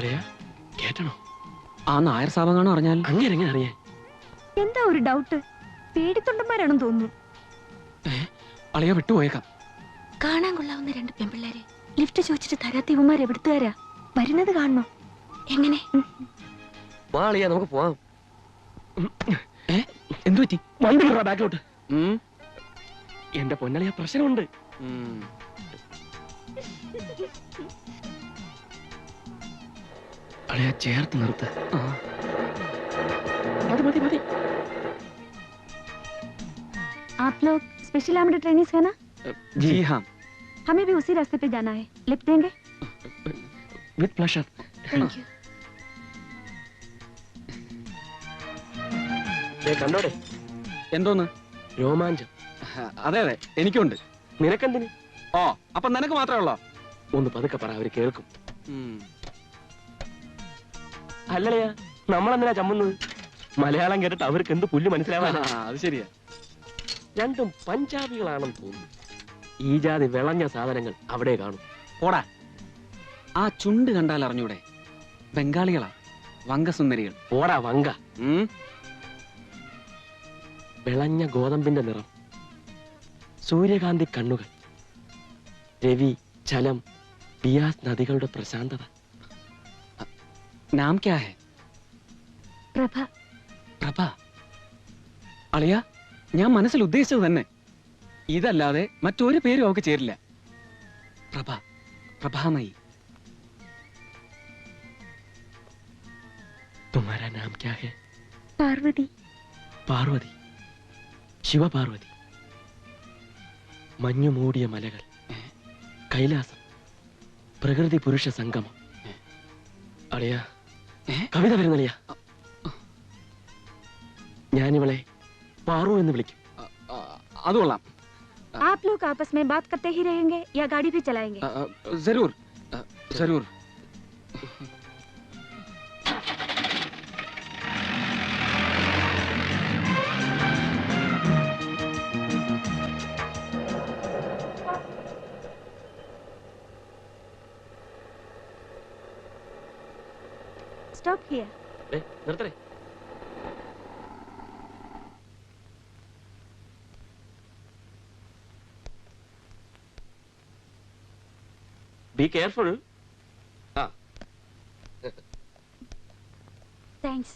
അറിയാ കേട്ടണോ? ആ നായർ സാബാണോ അറിഞ്ഞാൽ? അങ്ങനെ അറിയാൻ എന്താ ഒരു ഡൗട്ട്? പേടിത്തൊണ്ടന്മാരാണെന്ന് തോന്നുന്നു. അളിയ വിട്ടുപോയേക്കാം. കാണാൻ കൊള്ളാവുന്ന രണ്ട് പെമ്പിള്ളേരെ ലിഫ്റ്റ് ചോദിച്ചിട്ട് തരാത്ത ഇവന്മാർ എവിടുത്തുകാരാ? വരുന്നത് കാണണോ? എങ്ങനെ? വാളിയാ, നമുക്ക് പോവാം. എന്തു പറ്റി? വണ്ടി ബാക്കിലോട്ട്. എന്റെ പൊന്നളിയ പ്രശ്നമുണ്ട്. അളിയ ചേർത്ത് നിർത്ത്. മതി മതി മതി. आप लोग स्पेशल आर्मड ट्रेनिंग्स है ना? जी हाँ, हमें भी उसी रास्ते पे जाना है. लिफ्ट देंगे? With pleasure. Thank you. കണ്ടോടെ എന്തോന്ന് രോമാഞ്ചം? അതെ അതെ, എനിക്കുണ്ട്. നിനക്കെന്തിന്? ഓ, അപ്പൊ നിനക്ക് മാത്രമേ ഉള്ളോ? ഒന്ന് പതുക്കെ പറ, അവര് കേൾക്കും. അല്ലളയാ, നമ്മളെന്തിനാ ചമ്മുന്നത്? മലയാളം കേട്ടിട്ട് അവർക്ക് എന്ത് പുല്ല് മനസ്സിലാവാനാ? അത് ശരിയാ. രണ്ടും പഞ്ചാബികളാണെന്ന് തോന്നുന്നു. ഈ ജാതി വിളഞ്ഞ സാധനങ്ങൾ അവിടെ കാണും. പോടാ, ആ ചുണ്ട് കണ്ടാൽ അറിഞ്ഞൂടെ? ബംഗാളികളാ, വങ്കസുന്ദരികൾ. പോടാ വങ്ക. വിളഞ്ഞ ഗോതമ്പിന്റെ നിറം, സൂര്യകാന്തി കണ്ണുകൾ, രവി, ചലം, ബിയാസ് നദികളുടെ പ്രശാന്തത. നാം ക്യാ ഹെ? പ്രഭ. പ്രഭ? അളിയ, ഞാൻ മനസ്സിൽ ഉദ്ദേശിച്ചത് തന്നെ. ഇതല്ലാതെ മറ്റൊരു പേരും അവൾക്ക് ചേരില്ല. പ്രഭ, പ്രഭാമയി. तुम्हारा नाम क्या है? പാർവതി. പാർവതി, ശിവപാർവതി. മഞ്ഞു മൂടിയ മലകൾ, കൈലാസം, പ്രകൃതി പുരുഷ സംഗമം. അളിയ, കവിത വരുന്നളിയ. ഞാനിവളെ പാറു എന്ന് വിളിക്കും. അത് കൊള്ളാം. आप लोग आपस में बात करते ही रहेंगे या गाड़ी भी चलाएंगे? जरूर जरूर. Stop here. നിർത്തേ. Be careful. Thanks.